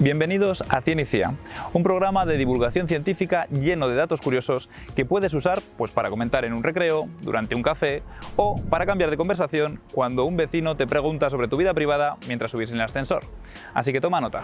Bienvenidos a Ciencia, un programa de divulgación científica lleno de datos curiosos que puedes usar para comentar en un recreo, durante un café o para cambiar de conversación cuando un vecino te pregunta sobre tu vida privada mientras subís en el ascensor. Así que toma nota.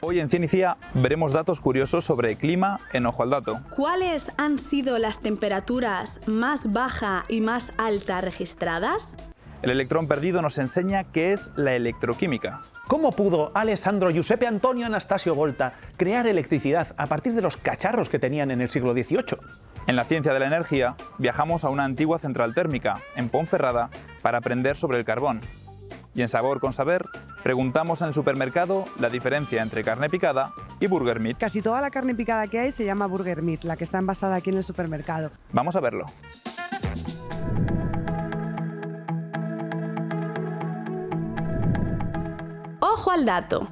Hoy en Ciencia veremos datos curiosos sobre el clima en Ojo al Dato. ¿Cuáles han sido las temperaturas más baja y más alta registradas? El electrón perdido nos enseña qué es la electroquímica. ¿Cómo pudo Alessandro Giuseppe Antonio Anastasio Volta crear electricidad a partir de los cacharros que tenían en el siglo XVIII? En la ciencia de la energía, viajamos a una antigua central térmica, en Ponferrada, para aprender sobre el carbón. Y en Sabor con Saber, preguntamos en el supermercado la diferencia entre carne picada y burger meat. Casi toda la carne picada que hay se llama burger meat, la que está envasada aquí en el supermercado. Vamos a verlo. Ojo al dato.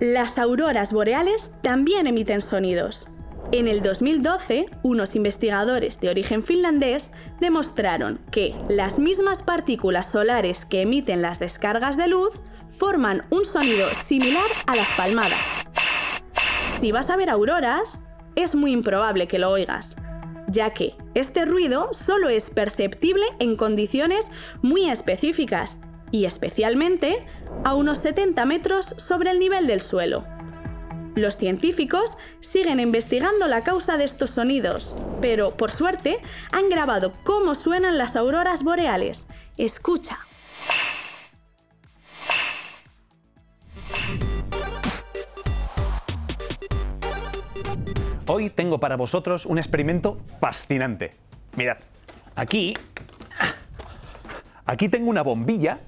Las auroras boreales también emiten sonidos. En el 2012, unos investigadores de origen finlandés demostraron que las mismas partículas solares que emiten las descargas de luz forman un sonido similar a las palmadas. Si vas a ver auroras, es muy improbable que lo oigas, ya que este ruido solo es perceptible en condiciones muy específicas y especialmente a unos 70 metros sobre el nivel del suelo. Los científicos siguen investigando la causa de estos sonidos, pero por suerte han grabado cómo suenan las auroras boreales. Escucha. Hoy tengo para vosotros un experimento fascinante. Mirad, aquí tengo una bombilla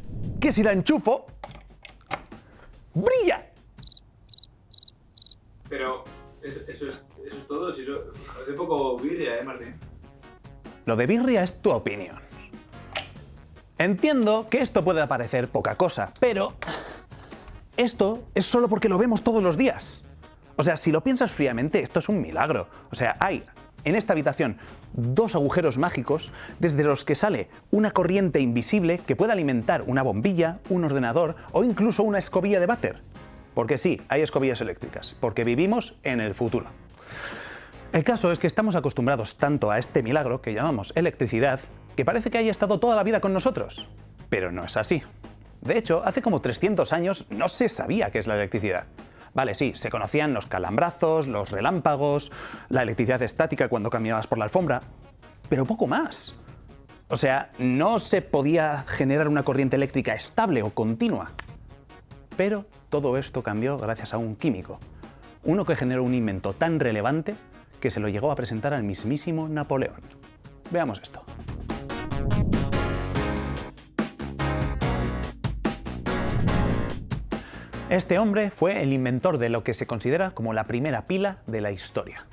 que si la enchufo, ¡brilla! Pero eso es todo, si eso es un poco birria, Martín. Lo de birria es tu opinión. Entiendo que esto puede parecer poca cosa, pero esto es solo porque lo vemos todos los días. O sea, si lo piensas fríamente, esto es un milagro. O sea, hay en esta habitación dos agujeros mágicos desde los que sale una corriente invisible que puede alimentar una bombilla, un ordenador o incluso una escobilla de váter. Porque sí, hay escobillas eléctricas, porque vivimos en el futuro. El caso es que estamos acostumbrados tanto a este milagro que llamamos electricidad que parece que haya estado toda la vida con nosotros. Pero no es así. De hecho, hace como 300 años no se sabía qué es la electricidad. Vale, sí, se conocían los calambrazos, los relámpagos, la electricidad estática cuando caminabas por la alfombra, pero poco más. O sea, no se podía generar una corriente eléctrica estable o continua. Pero todo esto cambió gracias a un químico, uno que generó un invento tan relevante que se lo llegó a presentar al mismísimo Napoleón. Veamos esto. Este hombre fue el inventor de lo que se considera como la primera pila de la historia.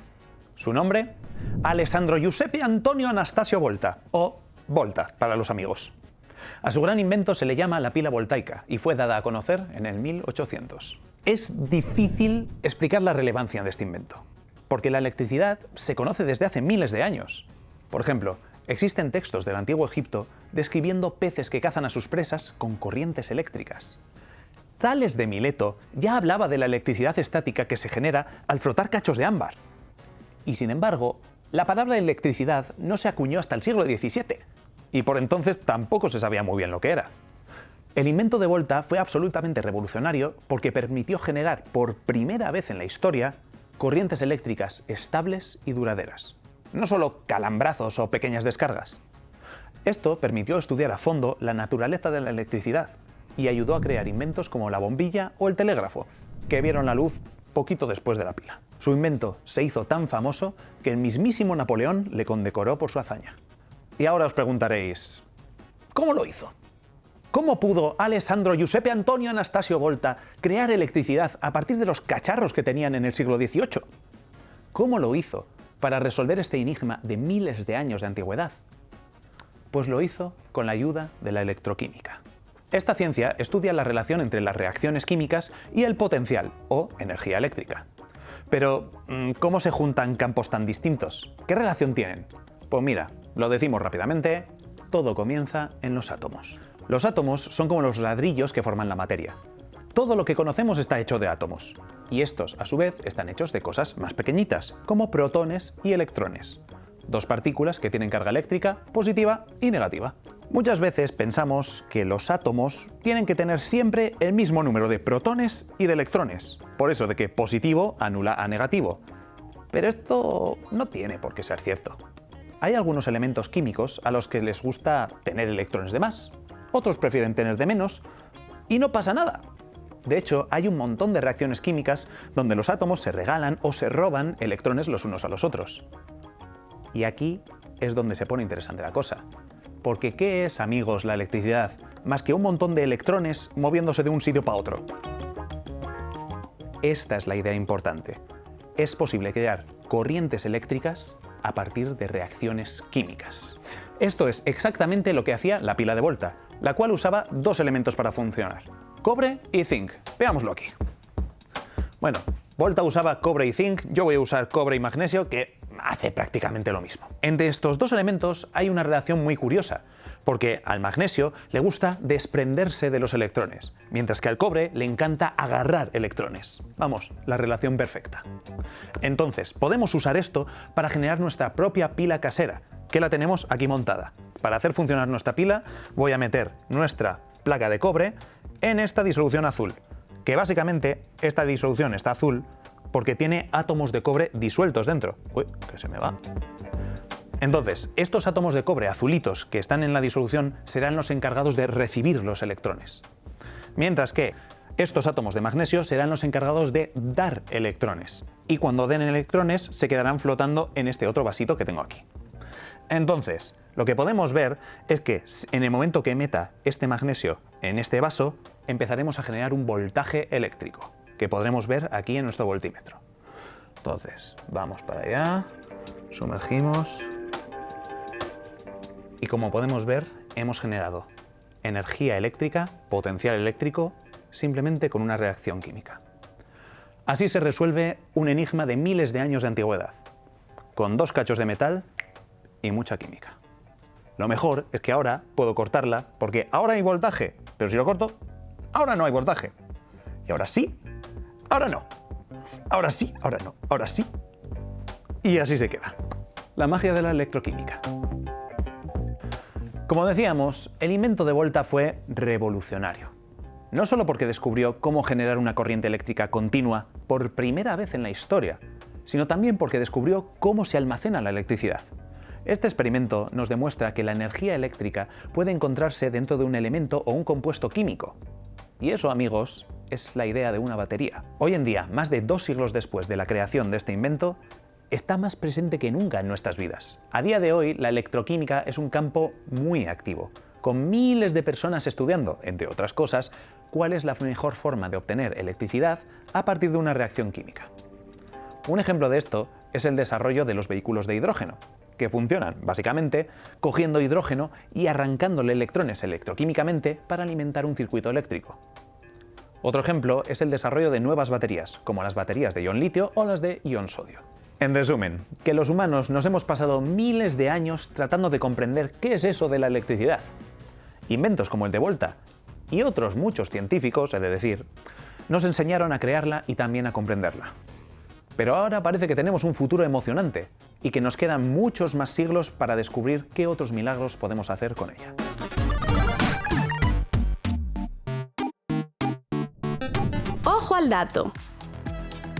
Su nombre, Alessandro Giuseppe Antonio Anastasio Volta, o Volta para los amigos. A su gran invento se le llama la pila voltaica y fue dada a conocer en el 1800. Es difícil explicar la relevancia de este invento, porque la electricidad se conoce desde hace miles de años. Por ejemplo, existen textos del Antiguo Egipto describiendo peces que cazan a sus presas con corrientes eléctricas. Tales de Mileto ya hablaba de la electricidad estática que se genera al frotar cachos de ámbar. Y sin embargo, la palabra electricidad no se acuñó hasta el siglo XVII, y por entonces tampoco se sabía muy bien lo que era. El invento de Volta fue absolutamente revolucionario porque permitió generar por primera vez en la historia corrientes eléctricas estables y duraderas, no solo calambrazos o pequeñas descargas. Esto permitió estudiar a fondo la naturaleza de la electricidad y ayudó a crear inventos como la bombilla o el telégrafo, que vieron la luz poquito después de la pila. Su invento se hizo tan famoso que el mismísimo Napoleón le condecoró por su hazaña. Y ahora os preguntaréis, ¿cómo lo hizo? ¿Cómo pudo Alessandro Giuseppe Antonio Anastasio Volta crear electricidad a partir de los cacharros que tenían en el siglo XVIII? ¿Cómo lo hizo para resolver este enigma de miles de años de antigüedad? Pues lo hizo con la ayuda de la electroquímica. Esta ciencia estudia la relación entre las reacciones químicas y el potencial, o energía eléctrica. Pero, ¿cómo se juntan campos tan distintos? ¿Qué relación tienen? Pues mira, lo decimos rápidamente, todo comienza en los átomos. Los átomos son como los ladrillos que forman la materia. todo lo que conocemos está hecho de átomos. Y estos, a su vez, están hechos de cosas más pequeñitas, como protones y electrones. Dos partículas que tienen carga eléctrica positiva y negativa. Muchas veces pensamos que los átomos tienen que tener siempre el mismo número de protones y de electrones. Por eso de que positivo anula a negativo. Pero esto no tiene por qué ser cierto. Hay algunos elementos químicos a los que les gusta tener electrones de más, otros prefieren tener de menos, y no pasa nada. De hecho, hay un montón de reacciones químicas donde los átomos se regalan o se roban electrones los unos a los otros. Y aquí es donde se pone interesante la cosa. Porque ¿qué es, amigos, la electricidad? Más que un montón de electrones moviéndose de un sitio para otro. Esta es la idea importante. Es posible crear corrientes eléctricas a partir de reacciones químicas. Esto es exactamente lo que hacía la pila de Volta, la cual usaba dos elementos para funcionar: cobre y zinc. Veámoslo aquí. Bueno, Volta usaba cobre y zinc, yo voy a usar cobre y magnesio, que hace prácticamente lo mismo. Entre estos dos elementos hay una relación muy curiosa, porque al magnesio le gusta desprenderse de los electrones, mientras que al cobre le encanta agarrar electrones. Vamos, la relación perfecta. Entonces, podemos usar esto para generar nuestra propia pila casera, que la tenemos aquí montada. Para hacer funcionar nuestra pila, voy a meter nuestra placa de cobre en esta disolución azul, que básicamente esta disolución está azul porque tiene átomos de cobre disueltos dentro. Uy, que se me va. Entonces, estos átomos de cobre azulitos que están en la disolución serán los encargados de recibir los electrones. Mientras que estos átomos de magnesio serán los encargados de dar electrones. Y cuando den electrones se quedarán flotando en este otro vasito que tengo aquí. Entonces, lo que podemos ver es que en el momento que meta este magnesio en este vaso, empezaremos a generar un voltaje eléctrico, que podremos ver aquí en nuestro voltímetro. Entonces, vamos para allá, sumergimos, y como podemos ver, hemos generado energía eléctrica, potencial eléctrico, simplemente con una reacción química. Así se resuelve un enigma de miles de años de antigüedad, con dos cachos de metal y mucha química. Lo mejor es que ahora puedo cortarla, porque ahora hay voltaje, pero si lo corto, ahora no hay voltaje. Y ahora sí, ahora no. Ahora sí, ahora no. Ahora sí. Y así se queda. La magia de la electroquímica. Como decíamos, el invento de Volta fue revolucionario. No solo porque descubrió cómo generar una corriente eléctrica continua por primera vez en la historia, sino también porque descubrió cómo se almacena la electricidad. Este experimento nos demuestra que la energía eléctrica puede encontrarse dentro de un elemento o un compuesto químico. Y eso, amigos, es la idea de una batería. Hoy en día, más de 2 siglos después de la creación de este invento, está más presente que nunca en nuestras vidas. A día de hoy, la electroquímica es un campo muy activo, con miles de personas estudiando, entre otras cosas, cuál es la mejor forma de obtener electricidad a partir de una reacción química. Un ejemplo de esto es el desarrollo de los vehículos de hidrógeno, que funcionan, básicamente, cogiendo hidrógeno y arrancándole electrones electroquímicamente para alimentar un circuito eléctrico. Otro ejemplo es el desarrollo de nuevas baterías, como las baterías de ion litio o las de ion sodio. En resumen, que los humanos nos hemos pasado miles de años tratando de comprender qué es eso de la electricidad. Inventos como el de Volta y otros muchos científicos, he de decir, nos enseñaron a crearla y también a comprenderla. Pero ahora parece que tenemos un futuro emocionante y que nos quedan muchos más siglos para descubrir qué otros milagros podemos hacer con ella. ¡Ojo al dato!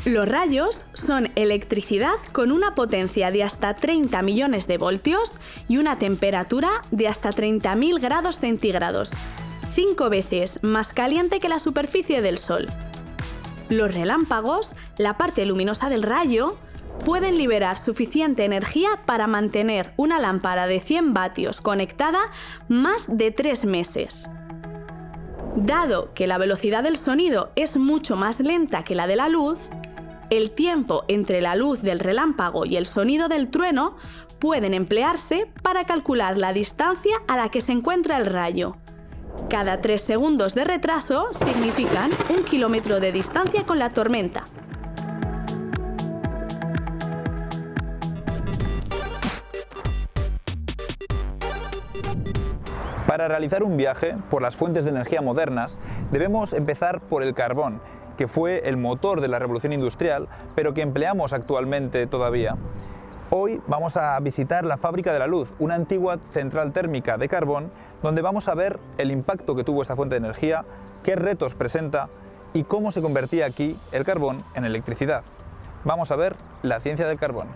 Los rayos son electricidad con una potencia de hasta 30 millones de voltios y una temperatura de hasta 30.000 grados centígrados, 5 veces más caliente que la superficie del Sol. Los relámpagos, la parte luminosa del rayo, pueden liberar suficiente energía para mantener una lámpara de 100 vatios conectada más de 3 meses. Dado que la velocidad del sonido es mucho más lenta que la de la luz, el tiempo entre la luz del relámpago y el sonido del trueno pueden emplearse para calcular la distancia a la que se encuentra el rayo. Cada 3 segundos de retraso significan 1 kilómetro de distancia con la tormenta. Para realizar un viaje por las fuentes de energía modernas, Debemos empezar por el carbón, que fue el motor de la revolución industrial, pero que empleamos actualmente todavía. Hoy vamos a visitar la Fábrica de la Luz, una antigua central térmica de carbón, donde vamos a ver el impacto que tuvo esta fuente de energía, qué retos presenta y cómo se convertía aquí el carbón en electricidad. Vamos a ver la ciencia del carbón.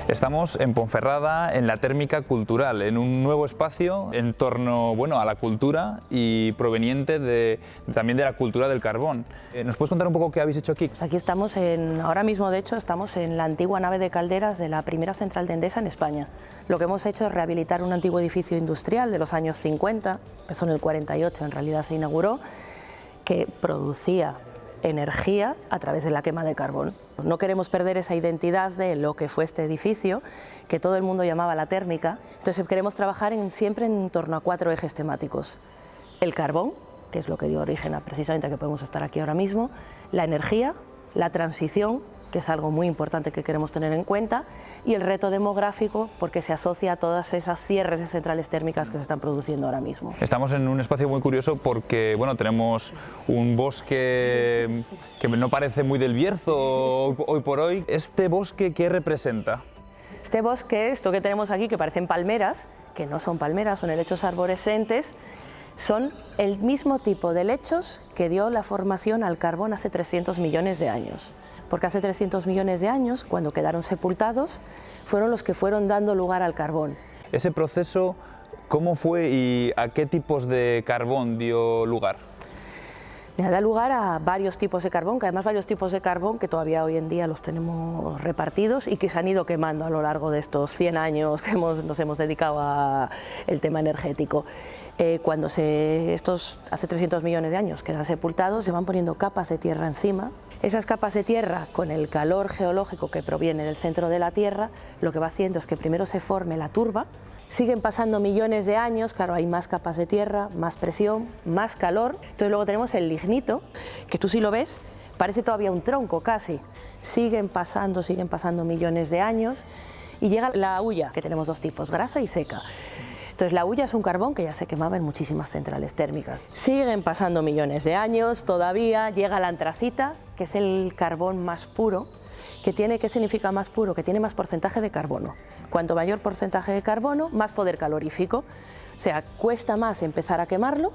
Estamos en Ponferrada, en la Térmica Cultural, en un nuevo espacio en torno a la cultura y proveniente también de la cultura del carbón. ¿Nos puedes contar un poco qué habéis hecho aquí? Pues aquí estamos, ahora mismo de hecho, estamos en la antigua nave de calderas de la primera central de Endesa en España. Lo que hemos hecho es rehabilitar un antiguo edificio industrial de los años 50, empezó en el 48, en realidad se inauguró, que producía energía a través de la quema de carbón. No queremos perder esa identidad de lo que fue este edificio, que todo el mundo llamaba la térmica, entonces queremos trabajar siempre en torno a 4 ejes temáticos. El carbón, que es lo que dio origen a precisamente a que podemos estar aquí ahora mismo, la energía, la transición, que es algo muy importante que queremos tener en cuenta, y el reto demográfico, porque se asocia a todas esas cierres de centrales térmicas que se están produciendo ahora mismo. Estamos en un espacio muy curioso porque tenemos un bosque que no parece muy del Bierzo hoy por hoy. ¿Este bosque qué representa? Este bosque, esto que tenemos aquí, que parecen palmeras, que no son palmeras, son helechos arborescentes, son el mismo tipo de helechos que dio la formación al carbón hace 300 millones de años. Porque hace 300 millones de años, cuando quedaron sepultados, fueron los que fueron dando lugar al carbón. Ese proceso, ¿cómo fue y a qué tipos de carbón dio lugar? Da lugar a varios tipos de carbón, que además varios tipos de carbón que todavía hoy en día los tenemos repartidos y que se han ido quemando a lo largo de estos 100 años que nos hemos dedicado al tema energético. Cuando estos hace 300 millones de años quedan sepultados, se van poniendo capas de tierra encima. Esas capas de tierra, con el calor geológico que proviene del centro de la Tierra, lo que va haciendo es que primero se forme la turba, siguen pasando millones de años, claro, hay más capas de tierra, más presión, más calor, entonces luego tenemos el lignito, que tú si lo ves, parece todavía un tronco casi, siguen pasando millones de años, y llega la hulla, que tenemos 2 tipos, grasa y seca. Entonces la hulla es un carbón que ya se quemaba en muchísimas centrales térmicas. Siguen pasando millones de años, todavía llega la antracita, que es el carbón más puro. ¿Qué significa más puro? Que tiene más porcentaje de carbono. Cuanto mayor porcentaje de carbono, más poder calorífico. O sea, cuesta más empezar a quemarlo,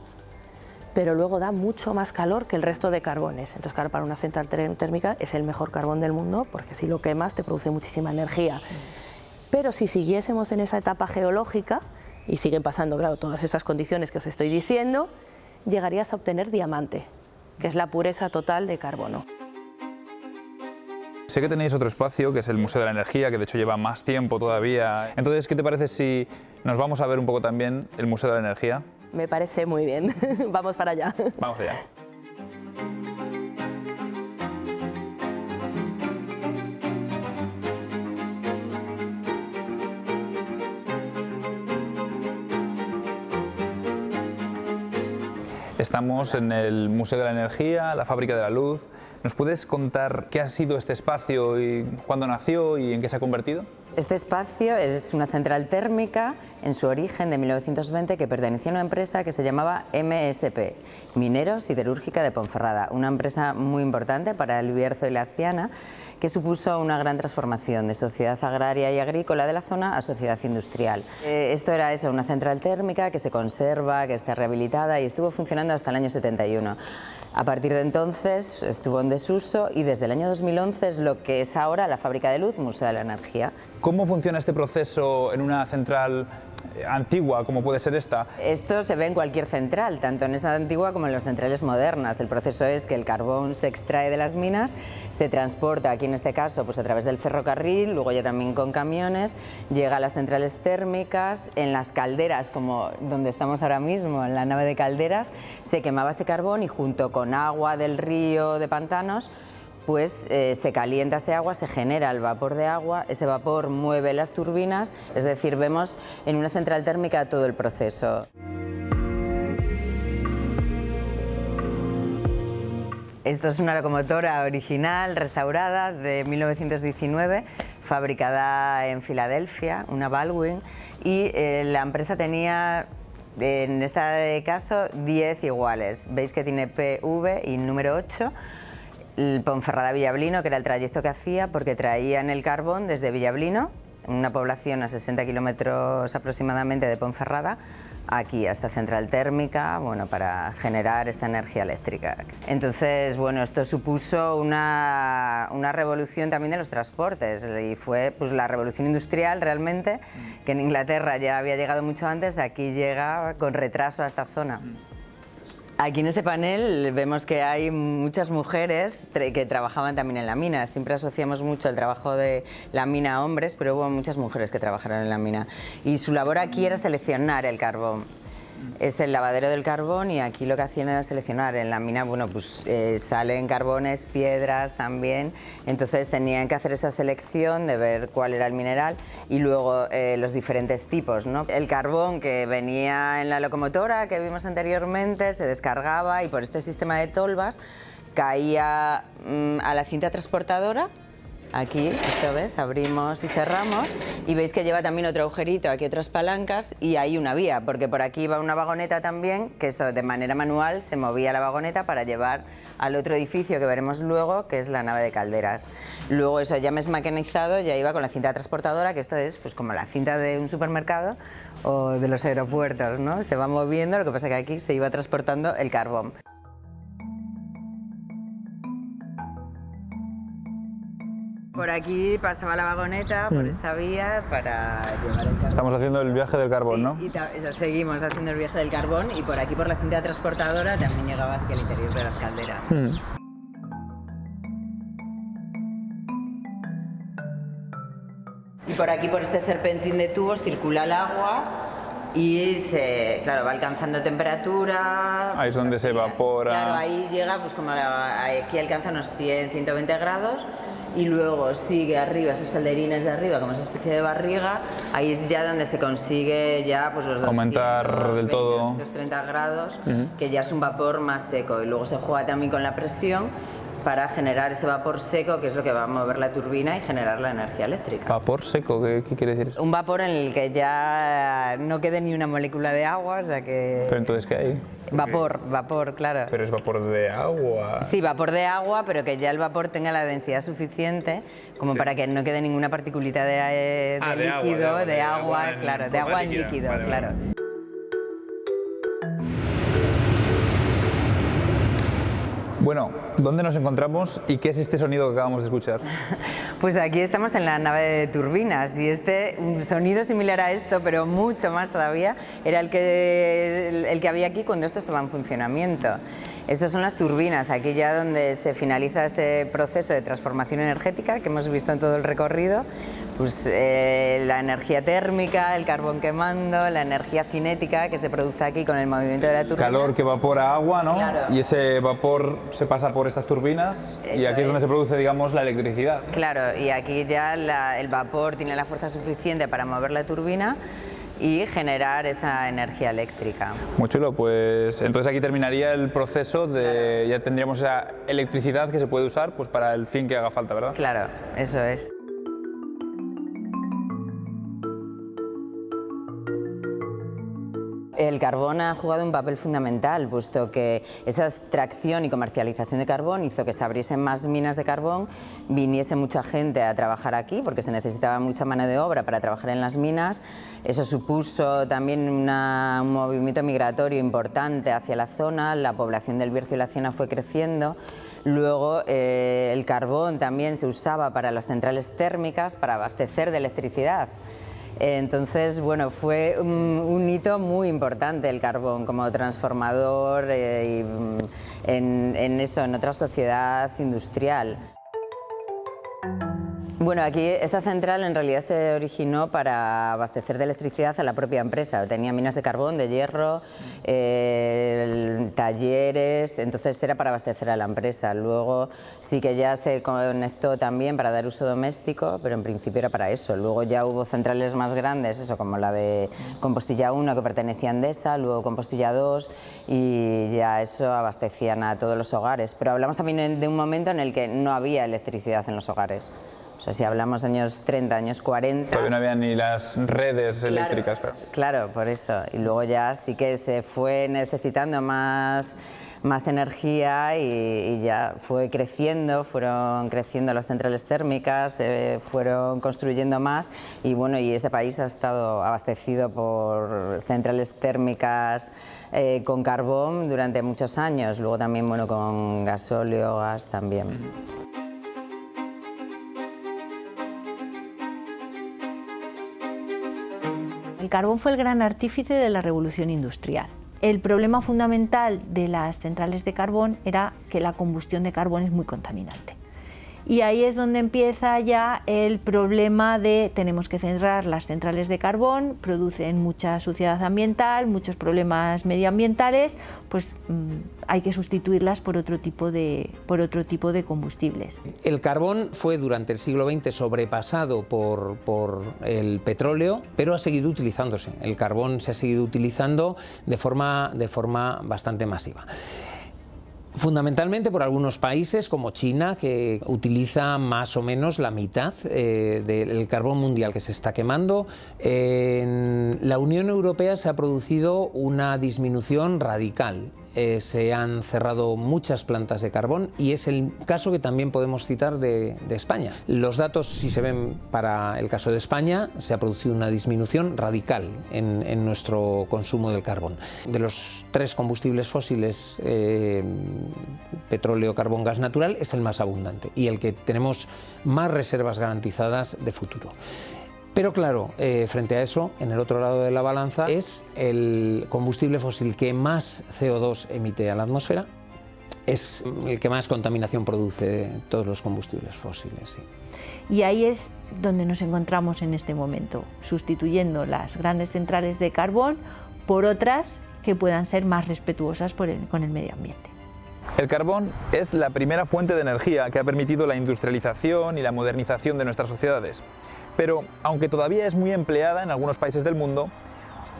pero luego da mucho más calor que el resto de carbones. Entonces, claro, para una central térmica es el mejor carbón del mundo, porque si lo quemas te produce muchísima energía. Pero si siguiésemos en esa etapa geológica, y siguen pasando, claro, todas esas condiciones que os estoy diciendo, llegarías a obtener diamante, que es la pureza total de carbono. Sé que tenéis otro espacio, que es el Museo de la Energía, que de hecho lleva más tiempo todavía. Entonces, ¿qué te parece si nos vamos a ver un poco también el Museo de la Energía? Me parece muy bien. Vamos para allá. Vamos allá. Estamos en el Museo de la Energía, la Fábrica de la Luz. ¿Nos puedes contar qué ha sido este espacio y cuándo nació y en qué se ha convertido? Este espacio es una central térmica en su origen de 1920 que pertenecía a una empresa que se llamaba MSP, Minero Siderúrgica de Ponferrada, una empresa muy importante para el Bierzo y la Ciana, que supuso una gran transformación de sociedad agraria y agrícola de la zona a sociedad industrial. Esto era una central térmica que se conserva, que está rehabilitada y estuvo funcionando hasta el año 71. A partir de entonces estuvo en desuso y desde el año 2011 es lo que es ahora la Fábrica de Luz, Museo de la Energía. ¿Cómo funciona este proceso en una central antigua como puede ser esta? Esto se ve en cualquier central, tanto en esta antigua como en las centrales modernas. El proceso es que el carbón se extrae de las minas, se transporta, aquí en este caso pues a través del ferrocarril, luego ya también con camiones, llega a las centrales térmicas, en las calderas, como donde estamos ahora mismo, en la nave de calderas, se quemaba ese carbón y junto con agua del río, de pantanos, pues se calienta ese agua, se genera el vapor de agua, ese vapor mueve las turbinas, es decir, vemos en una central térmica todo el proceso. Esto es una locomotora original, restaurada, de 1919, fabricada en Filadelfia, una Baldwin, y la empresa tenía, en este caso, 10 iguales. Veis que tiene PV y número 8. El Ponferrada-Villablino, que era el trayecto que hacía, porque traían el carbón desde Villablino, una población a 60 kilómetros aproximadamente de Ponferrada, aquí a esta central térmica, bueno, para generar esta energía eléctrica. Entonces, bueno, esto supuso una revolución también de los transportes y fue pues la revolución industrial realmente, que en Inglaterra ya había llegado mucho antes, aquí llega con retraso a esta zona. Aquí en este panel vemos que hay muchas mujeres que trabajaban también en la mina. Siempre asociamos mucho el trabajo de la mina a hombres, pero hubo muchas mujeres que trabajaron en la mina. Y su labor aquí era seleccionar el carbón. Es el lavadero del carbón y aquí lo que hacían era seleccionar. En la mina, bueno, pues salen carbones, piedras también, entonces tenían que hacer esa selección de ver cuál era el mineral y luego los diferentes tipos, ¿no? El carbón que venía en la locomotora que vimos anteriormente se descargaba y por este sistema de tolvas caía a la cinta transportadora. Aquí, esto ves, abrimos y cerramos y veis que lleva también otro agujerito, aquí otras palancas y hay una vía, porque por aquí va una vagoneta también, que eso de manera manual se movía la vagoneta para llevar al otro edificio que veremos luego, que es la nave de calderas. Luego eso ya más mecanizado, ya iba con la cinta transportadora, que esto es pues como la cinta de un supermercado o de los aeropuertos, ¿no? Se va moviendo, lo que pasa que aquí se iba transportando el carbón. Por aquí pasaba la vagoneta, por esta vía, para llevar el carbón. Estamos haciendo el viaje del carbón, Sí, ¿no? y eso, seguimos haciendo el viaje del carbón y por aquí, por la cinta transportadora, también llegaba hacia el interior de las calderas. Y por aquí, por este serpentín de tubos, circula el agua y claro, va alcanzando temperatura. Ahí es donde se evapora. Claro, ahí llega, pues como aquí alcanza unos 100, 120 grados. Y luego sigue arriba, esos calderines de arriba, como esa especie de barriga, ahí es ya donde se consigue ya pues los 200, aumentar del todo 230 grados, que ya es un vapor más seco. Y luego se juega también con la presión para generar ese vapor seco, que es lo que va a mover la turbina y generar la energía eléctrica. ¿Vapor seco? ¿Qué quiere decir eso? Un vapor en el que ya no quede ni una molécula de agua, o sea que... ¿Pero entonces qué hay? Vapor, claro. ¿Pero es vapor de agua? Sí, vapor de agua, pero que ya el vapor tenga la densidad suficiente como para que no quede ninguna particulita de líquido, de agua, claro, de agua en líquido, claro. Bueno, ¿dónde nos encontramos y qué es este sonido que acabamos de escuchar? Pues aquí estamos en la nave de turbinas y un sonido similar a esto, pero mucho más todavía, era el que había aquí cuando esto estaba en funcionamiento. Estas son las turbinas, aquí ya donde se finaliza ese proceso de transformación energética que hemos visto en todo el recorrido, pues la energía térmica, el carbón quemando, la energía cinética que se produce aquí con el movimiento de la turbina. Calor que evapora agua, ¿no? Claro. Y ese vapor se pasa por estas turbinas y aquí es donde se produce, digamos, la electricidad. Claro, y aquí ya el vapor tiene la fuerza suficiente para mover la turbina y generar esa energía eléctrica. Muy chulo, pues entonces aquí terminaría el proceso de, ya tendríamos esa electricidad que se puede usar pues para el fin que haga falta, ¿verdad? Claro, eso es. El carbón ha jugado un papel fundamental, puesto que esa extracción y comercialización de carbón hizo que se abriesen más minas de carbón, viniese mucha gente a trabajar aquí, porque se necesitaba mucha mano de obra para trabajar en las minas. Eso supuso también un movimiento migratorio importante hacia la zona, la población del Bierzo y la Ciena fue creciendo. Luego el carbón también se usaba para las centrales térmicas, para abastecer de electricidad. Entonces, bueno, fue un hito muy importante el carbón como transformador en otra sociedad industrial. Bueno, aquí esta central en realidad se originó para abastecer de electricidad a la propia empresa. Tenía minas de carbón, de hierro, talleres, entonces era para abastecer a la empresa. Luego sí que ya se conectó también para dar uso doméstico, pero en principio era para eso. Luego ya hubo centrales más grandes, eso como la de Compostilla 1 que pertenecía a Endesa, luego Compostilla 2 y ya eso abastecían a todos los hogares. Pero hablamos también de un momento en el que no había electricidad en los hogares. O sea, si hablamos años 30, años 40... Todavía no había ni las redes eléctricas. Pero... Claro, por eso. Y luego ya sí que se fue necesitando más energía y ya fueron creciendo las centrales térmicas, fueron construyendo más y bueno, y ese país ha estado abastecido por centrales térmicas con carbón durante muchos años, luego también bueno, con gasóleo, gas también. El carbón fue el gran artífice de la revolución industrial. El problema fundamental de las centrales de carbón era que la combustión de carbón es muy contaminante. Y ahí es donde empieza ya el problema de tenemos que cerrar las centrales de carbón, producen mucha suciedad ambiental, muchos problemas medioambientales, pues hay que sustituirlas por otro tipo de combustibles. El carbón fue durante el siglo XX sobrepasado por el petróleo, pero ha seguido utilizándose. El carbón se ha seguido utilizando de forma bastante masiva. Fundamentalmente por algunos países como China, que utiliza más o menos la mitad del carbón mundial que se está quemando. En la Unión Europea se ha producido una disminución radical. Se han cerrado muchas plantas de carbón y es el caso que también podemos citar de España. Los datos, si se ven para el caso de España, se ha producido una disminución radical en nuestro consumo del carbón. De los tres combustibles fósiles, petróleo, carbón, gas natural, es el más abundante y el que tenemos más reservas garantizadas de futuro. Pero claro, frente a eso, en el otro lado de la balanza, es el combustible fósil que más CO2 emite a la atmósfera, es el que más contaminación produce de todos los combustibles fósiles. Sí. Y ahí es donde nos encontramos en este momento, sustituyendo las grandes centrales de carbón por otras que puedan ser más respetuosas con el medio ambiente. El carbón es la primera fuente de energía que ha permitido la industrialización y la modernización de nuestras sociedades. Pero, aunque todavía es muy empleada en algunos países del mundo,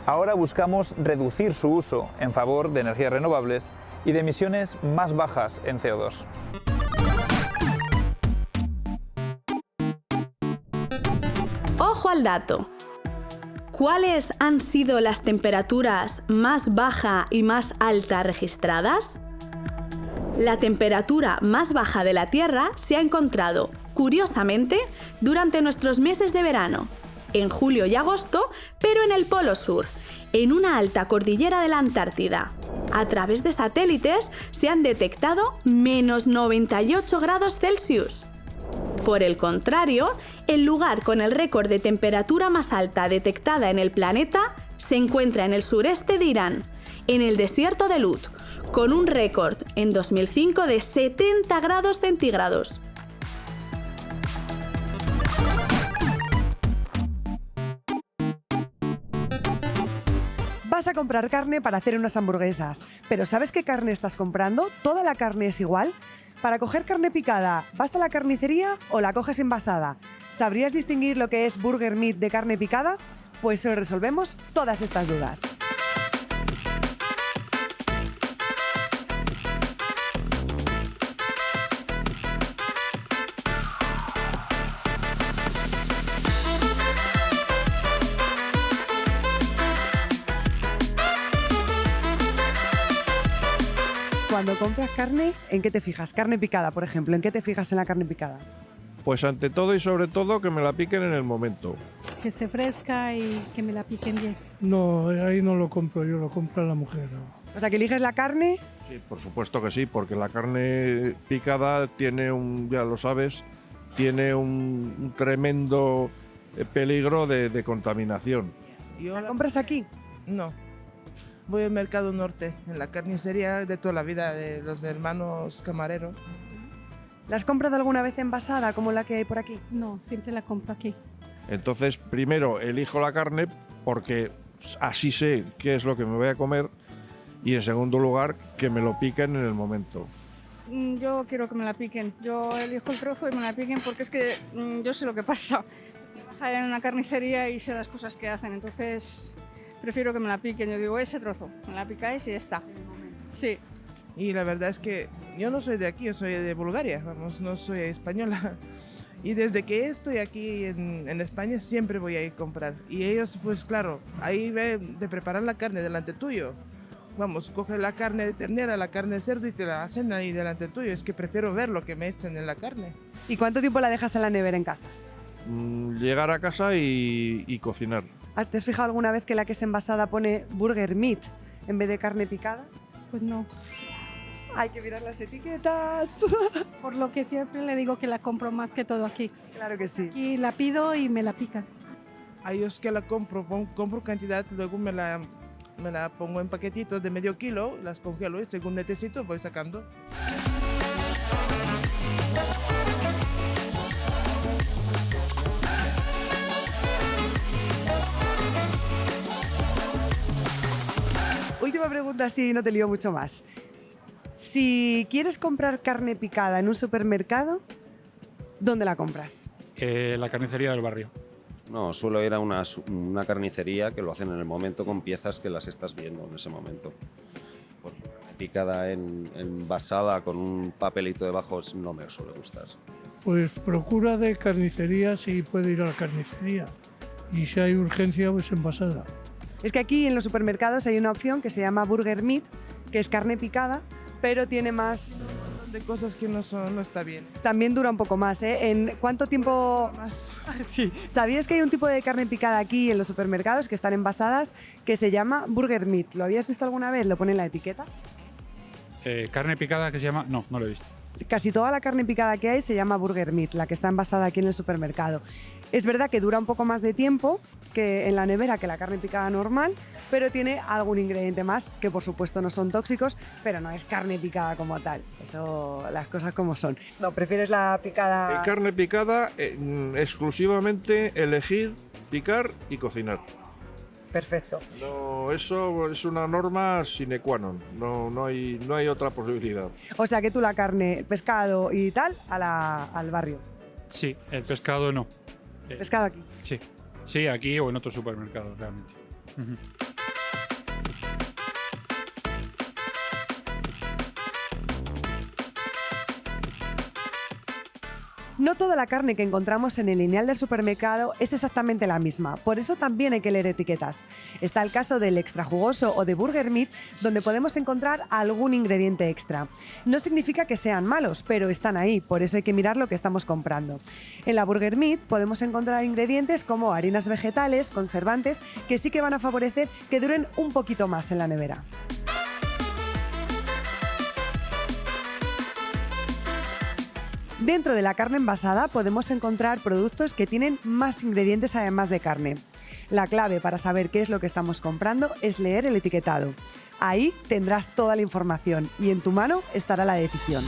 ahora buscamos reducir su uso en favor de energías renovables y de emisiones más bajas en CO2. ¡Ojo al dato! ¿Cuáles han sido las temperaturas más baja y más alta registradas? La temperatura más baja de la Tierra se ha encontrado, curiosamente, durante nuestros meses de verano, en julio y agosto, pero en el Polo Sur, en una alta cordillera de la Antártida. A través de satélites se han detectado menos 98 grados Celsius. Por el contrario, el lugar con el récord de temperatura más alta detectada en el planeta se encuentra en el sureste de Irán, en el desierto de Lut, con un récord en 2005 de 70 grados centígrados. Vas a comprar carne para hacer unas hamburguesas, pero ¿sabes qué carne estás comprando? ¿Toda la carne es igual? Para coger carne picada, ¿vas a la carnicería o la coges envasada? ¿Sabrías distinguir lo que es burger meat de carne picada? Pues hoy resolvemos todas estas dudas. Cuando compras carne, ¿en qué te fijas? Carne picada, por ejemplo, ¿en qué te fijas en la carne picada? Pues ante todo y sobre todo que me la piquen en el momento. Que esté fresca y que me la piquen bien. No, ahí no lo compro yo, lo compra la mujer. ¿No? O sea, ¿que eliges la carne? Sí, por supuesto que sí, porque la carne picada tiene ya lo sabes, tiene un tremendo peligro de contaminación. ¿La compras aquí? No. Voy al Mercado Norte, en la carnicería de toda la vida de los hermanos camareros. ¿La has comprado alguna vez envasada como la que hay por aquí? No, siempre la compro aquí. Entonces, primero elijo la carne porque así sé qué es lo que me voy a comer y en segundo lugar que me lo piquen en el momento. Yo quiero que me la piquen. Yo elijo el trozo y me la piquen porque es que yo sé lo que pasa. Trabajo en una carnicería y sé las cosas que hacen, entonces prefiero que me la piquen. Yo digo, ese trozo, me la picáis y ya está. Sí. Y la verdad es que yo no soy de aquí, yo soy de Bulgaria, vamos, no soy española. Y desde que estoy aquí en España siempre voy a ir a comprar. Y ellos, pues claro, ahí ven de preparar la carne delante tuyo. Vamos, coge la carne de ternera, la carne de cerdo y te la hacen ahí delante tuyo. Es que prefiero ver lo que me echan en la carne. ¿Y cuánto tiempo la dejas en la nevera en casa? Llegar a casa y cocinar. ¿Te has fijado alguna vez que la que es envasada pone burger meat en vez de carne picada? Pues no. Hay que mirar las etiquetas. Por lo que siempre le digo que la compro más que todo aquí. Claro que sí. Y la pido y me la pican. A ellos que la compro cantidad, luego me la pongo en paquetitos de medio kilo, las congelo y según necesito voy sacando. Última pregunta, así no te lío mucho más. Si quieres comprar carne picada en un supermercado, ¿dónde la compras? La carnicería del barrio. No, suelo ir a una carnicería que lo hacen en el momento con piezas que las estás viendo en ese momento. Porque picada envasada con un papelito debajo no me suele gustar. Pues procura de carnicería si puede ir a la carnicería. Y si hay urgencia, pues envasada. Es que aquí en los supermercados hay una opción que se llama burger meat, que es carne picada, pero tiene más de cosas que no está bien. También dura un poco más, ¿eh? ¿En cuánto tiempo más? Sí. ¿Sabías que hay un tipo de carne picada aquí en los supermercados que están envasadas que se llama burger meat? ¿Lo habías visto alguna vez? ¿Lo pone en la etiqueta? ¿Carne picada que se llama? No, no lo he visto. Casi toda la carne picada que hay se llama burger meat, la que está envasada aquí en el supermercado. Es verdad que dura un poco más de tiempo que en la nevera que la carne picada normal, pero tiene algún ingrediente más que por supuesto no son tóxicos, pero no es carne picada como tal. Eso, las cosas como son. No, ¿prefieres la picada? Carne picada, exclusivamente elegir, picar y cocinar. Perfecto. No, eso es una norma sine qua non. No hay otra posibilidad. O sea que tú la carne, pescado y tal al barrio. Sí, el pescado no. ¿Pescado aquí? Sí. Sí, aquí o en otros supermercados realmente. No toda la carne que encontramos en el lineal del supermercado es exactamente la misma, por eso también hay que leer etiquetas. Está el caso del extra jugoso o de burger meat, donde podemos encontrar algún ingrediente extra. No significa que sean malos, pero están ahí, por eso hay que mirar lo que estamos comprando. En la burger meat podemos encontrar ingredientes como harinas vegetales, conservantes, que sí que van a favorecer que duren un poquito más en la nevera. Dentro de la carne envasada podemos encontrar productos que tienen más ingredientes además de carne. La clave para saber qué es lo que estamos comprando es leer el etiquetado. Ahí tendrás toda la información y en tu mano estará la decisión.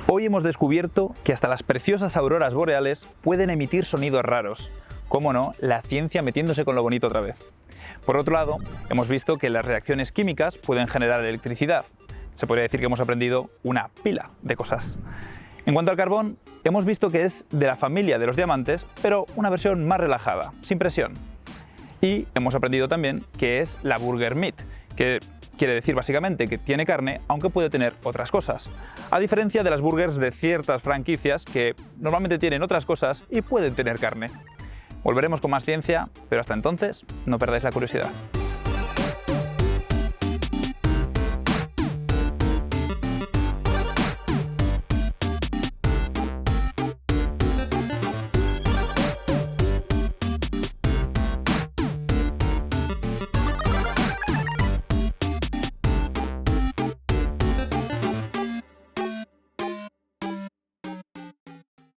Hoy hemos descubierto que hasta las preciosas auroras boreales pueden emitir sonidos raros. Cómo no, la ciencia metiéndose con lo bonito otra vez. Por otro lado, hemos visto que las reacciones químicas pueden generar electricidad. Se podría decir que hemos aprendido una pila de cosas. En cuanto al carbón, hemos visto que es de la familia de los diamantes, pero una versión más relajada, sin presión. Y hemos aprendido también que es la burger meat, que quiere decir básicamente que tiene carne, aunque puede tener otras cosas. A diferencia de las burgers de ciertas franquicias que normalmente tienen otras cosas y pueden tener carne. Volveremos con más ciencia, pero hasta entonces no perdáis la curiosidad.